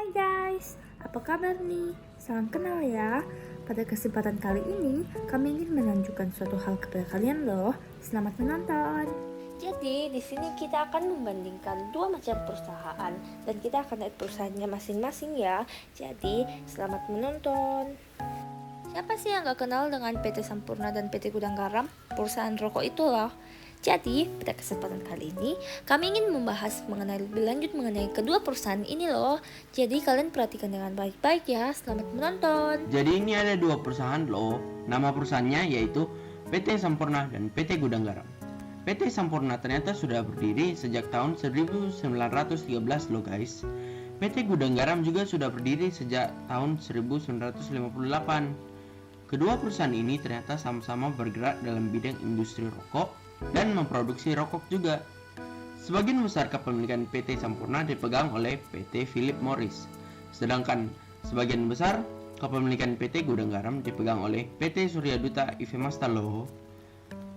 Hai guys, apa kabar nih? Salam kenal ya. Pada kesempatan kali ini, kami ingin menunjukkan suatu hal kepada kalian loh. Selamat menonton. Jadi di sini kita akan membandingkan dua macam perusahaan dan kita akan lihat perusahaannya masing-masing ya. Jadi selamat menonton. Siapa sih yang gak kenal dengan PT Sampurna dan PT Gudang Garam? Perusahaan rokok itu loh. Jadi pada kesempatan kali ini kami ingin membahas mengenai lebih lanjut mengenai kedua perusahaan ini loh. Jadi kalian perhatikan dengan baik-baik ya. Selamat menonton. Jadi ini ada dua perusahaan loh. Nama perusahaannya yaitu PT Sampurna dan PT Gudang Garam. PT Sampurna ternyata sudah berdiri sejak tahun 1913 loh guys. PT Gudang Garam juga sudah berdiri sejak tahun 1958. Kedua perusahaan ini ternyata sama-sama bergerak dalam bidang industri rokok dan memproduksi rokok juga. Sebagian besar kepemilikan PT Sampurna dipegang oleh PT Philip Morris, sedangkan sebagian besar kepemilikan PT Gudang Garam dipegang oleh PT Surya Duta Ivemasta loh.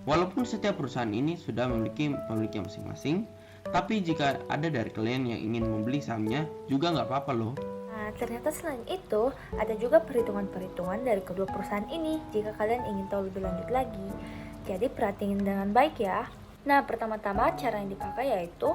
Walaupun setiap perusahaan ini sudah memiliki pemiliknya masing-masing, tapi jika ada dari kalian yang ingin membeli sahamnya juga nggak apa-apa loh. Nah, ternyata selain itu, ada juga perhitungan-perhitungan dari kedua perusahaan ini jika kalian ingin tahu lebih lanjut lagi. Jadi perhatiin dengan baik ya. Nah, pertama-tama cara yang dipakai yaitu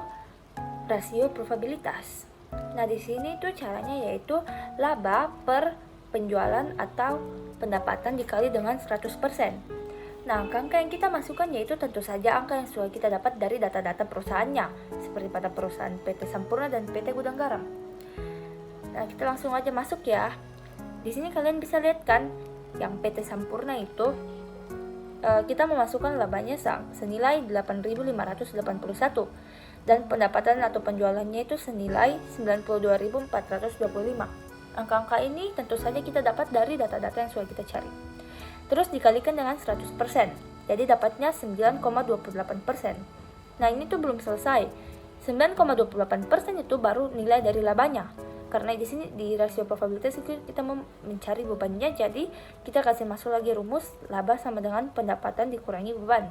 rasio probabilitas. Nah, di sini tuh caranya yaitu laba per penjualan atau pendapatan dikali dengan 100%. Nah, angka yang kita masukkan yaitu tentu saja angka yang sudah kita dapat dari data-data perusahaannya, seperti pada perusahaan PT Sampurna dan PT Gudang Garam. Nah, kita langsung aja masuk ya. Di sini kalian bisa lihat kan, yang PT Sampurna itu kita memasukkan labanya senilai 8.581 dan pendapatan atau penjualannya itu senilai 92.425. Angka-angka ini tentu saja kita dapat dari data-data yang sudah kita cari. Terus dikalikan dengan 100%, jadi dapatnya 9,28%. Nah, ini tuh belum selesai. 9,28% itu baru nilai dari labanya. Karena di sini di rasio probabilitas itu kita mencari bebannya, jadi kita kasih masuk lagi rumus laba sama dengan pendapatan dikurangi beban.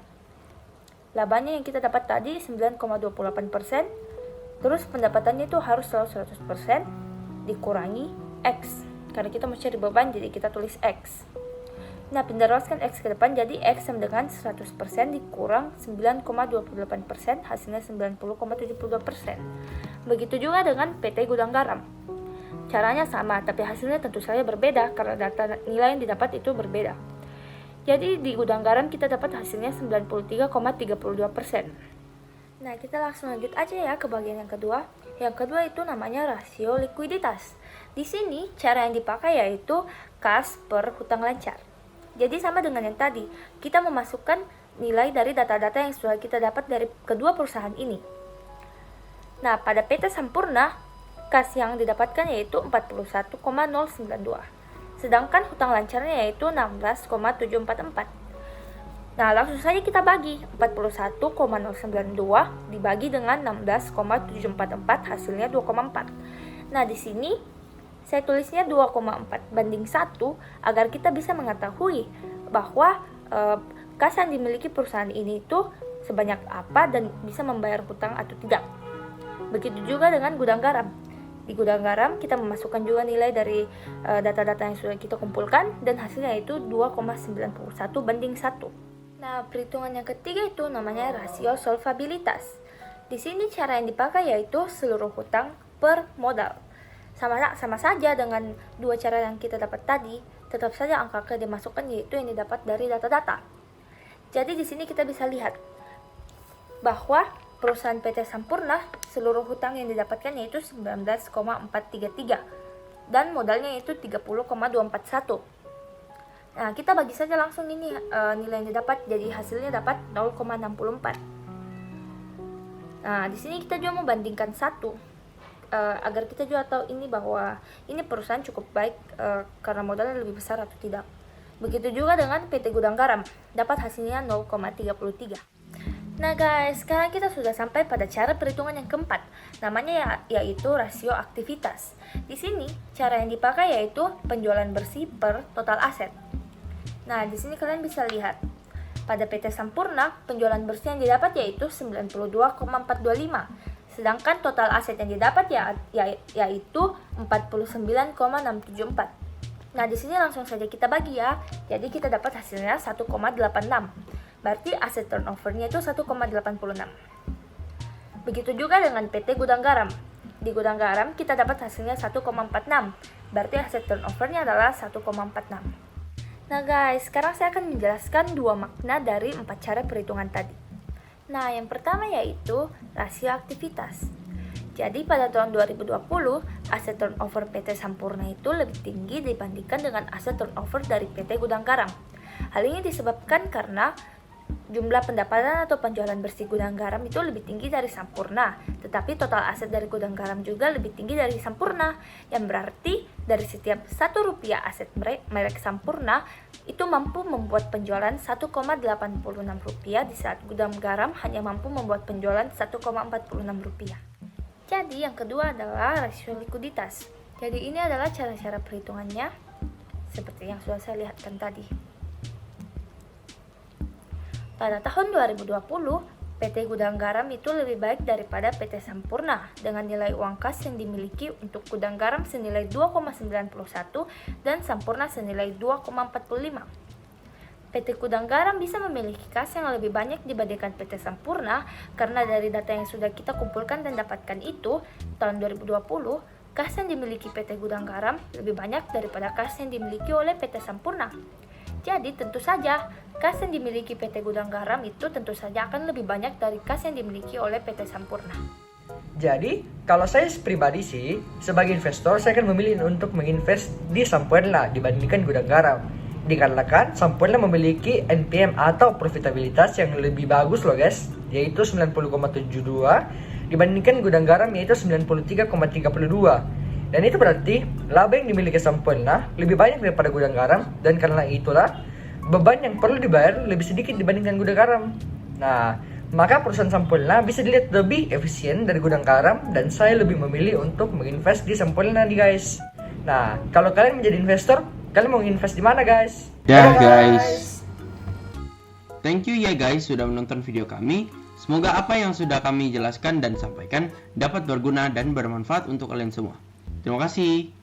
Labanya yang kita dapat tadi 9,28%, terus pendapatannya itu harus selalu 100% dikurangi X. Karena kita mau cari beban, jadi kita tulis X. Nah, pindah-ruaskan X ke depan, jadi X sama dengan 100% dikurang 9,28%, hasilnya 90,72%. Begitu juga dengan PT Gudang Garam. Caranya sama, tapi hasilnya tentu saja berbeda karena data nilai yang didapat itu berbeda. Jadi di Gudang Garam kita dapat hasilnya 93,32%. Nah, kita langsung lanjut aja ya ke bagian yang kedua. Yang kedua itu namanya rasio likuiditas. Di sini cara yang dipakai yaitu kas per hutang lancar. Jadi sama dengan yang tadi, kita memasukkan nilai dari data-data yang sudah kita dapat dari kedua perusahaan ini. Nah, pada PT Sampurna, kas yang didapatkan yaitu 41,092. Sedangkan hutang lancarnya yaitu 16,744. Nah, langsung saja kita bagi 41,092 dibagi dengan 16,744, hasilnya 2,4. Nah, di sini saya tulisnya 2,4 banding 1 agar kita bisa mengetahui bahwa kas yang dimiliki perusahaan ini itu sebanyak apa dan bisa membayar hutang atau tidak. Begitu juga dengan Gudang Garam. Di Gudang Garam kita memasukkan juga nilai dari data-data yang sudah kita kumpulkan dan hasilnya itu 2,91 banding 1. Nah, perhitungan yang ketiga itu namanya rasio solvabilitas. Di sini cara yang dipakai yaitu seluruh hutang per modal. Sama saja dengan dua cara yang kita dapat tadi, tetap saja angka yang dimasukkan yaitu yang didapat dari data-data. Jadi di sini kita bisa lihat bahwa perusahaan PT Sampurna seluruh hutang yang didapatkan yaitu 19,433 dan modalnya itu 30,241. Nah, kita bagi saja langsung ini nilai yang didapat, jadi hasilnya dapat 0,64. Nah, di sini kita juga membandingkan satu agar kita juga tahu ini bahwa ini perusahaan cukup baik karena modalnya lebih besar atau tidak. Begitu juga dengan PT Gudang Garam, dapat hasilnya 0,33. Nah guys, sekarang kita sudah sampai pada cara perhitungan yang keempat, namanya yaitu rasio aktivitas. Di sini cara yang dipakai yaitu penjualan bersih per total aset. Nah, di sini kalian bisa lihat pada PT Sampurna penjualan bersih yang didapat yaitu 92,425, Sedangkan total aset yang didapat yaitu 49,674. Nah, di sini langsung saja kita bagi ya. Jadi kita dapat hasilnya 1,86. Berarti aset turnovernya itu 1,86. Begitu juga dengan PT Gudang Garam. Di Gudang Garam kita dapat hasilnya 1,46. Berarti aset turnovernya adalah 1,46. Nah guys, sekarang saya akan menjelaskan dua makna dari 4 cara perhitungan tadi. Nah, yang pertama yaitu rasio aktivitas. Jadi pada tahun 2020, aset turnover PT Sampurna itu lebih tinggi dibandingkan dengan aset turnover dari PT Gudang Garam. Hal ini disebabkan karena jumlah pendapatan atau penjualan bersih Gudang Garam itu lebih tinggi dari Sampurna, tetapi total aset dari Gudang Garam juga lebih tinggi dari Sampurna, yang berarti dari setiap Rp1 aset merek Sampurna itu mampu membuat penjualan Rp1,86 di saat Gudang Garam hanya mampu membuat penjualan Rp1,46. Jadi yang kedua adalah rasio likuiditas. Jadi ini adalah cara-cara perhitungannya seperti yang sudah saya lihatkan tadi. Pada tahun 2020, PT Gudang Garam itu lebih baik daripada PT Sampurna dengan nilai uang kas yang dimiliki untuk Gudang Garam senilai 2,91 dan Sampurna senilai 2,45. PT Gudang Garam bisa memiliki kas yang lebih banyak dibandingkan PT Sampurna karena dari data yang sudah kita kumpulkan dan dapatkan itu, tahun 2020, kas yang dimiliki PT Gudang Garam lebih banyak daripada kas yang dimiliki oleh PT Sampurna. Jadi tentu saja, kas yang dimiliki PT Gudang Garam itu tentu saja akan lebih banyak dari kas yang dimiliki oleh PT Sampurna. Jadi, kalau saya pribadi sih, sebagai investor saya akan memilih untuk menginvest di Sampurna dibandingkan Gudang Garam. Dikarenakan Sampurna memiliki NPM atau profitabilitas yang lebih bagus loh guys, yaitu 90,72 dibandingkan Gudang Garam yaitu 93,32. Dan itu berarti laba yang dimiliki Sampurna lebih banyak daripada Gudang Garam, dan karena itulah beban yang perlu dibayar lebih sedikit dibandingkan Gudang Garam. Nah, maka perusahaan Sampurna bisa dilihat lebih efisien dari Gudang Garam, dan saya lebih memilih untuk menginvest di Sampurna nih guys. Nah, kalau kalian menjadi investor, kalian mau invest di mana guys? Dah guys. Thank you ya guys sudah menonton video kami. Semoga apa yang sudah kami jelaskan dan sampaikan dapat berguna dan bermanfaat untuk kalian semua. Terima kasih.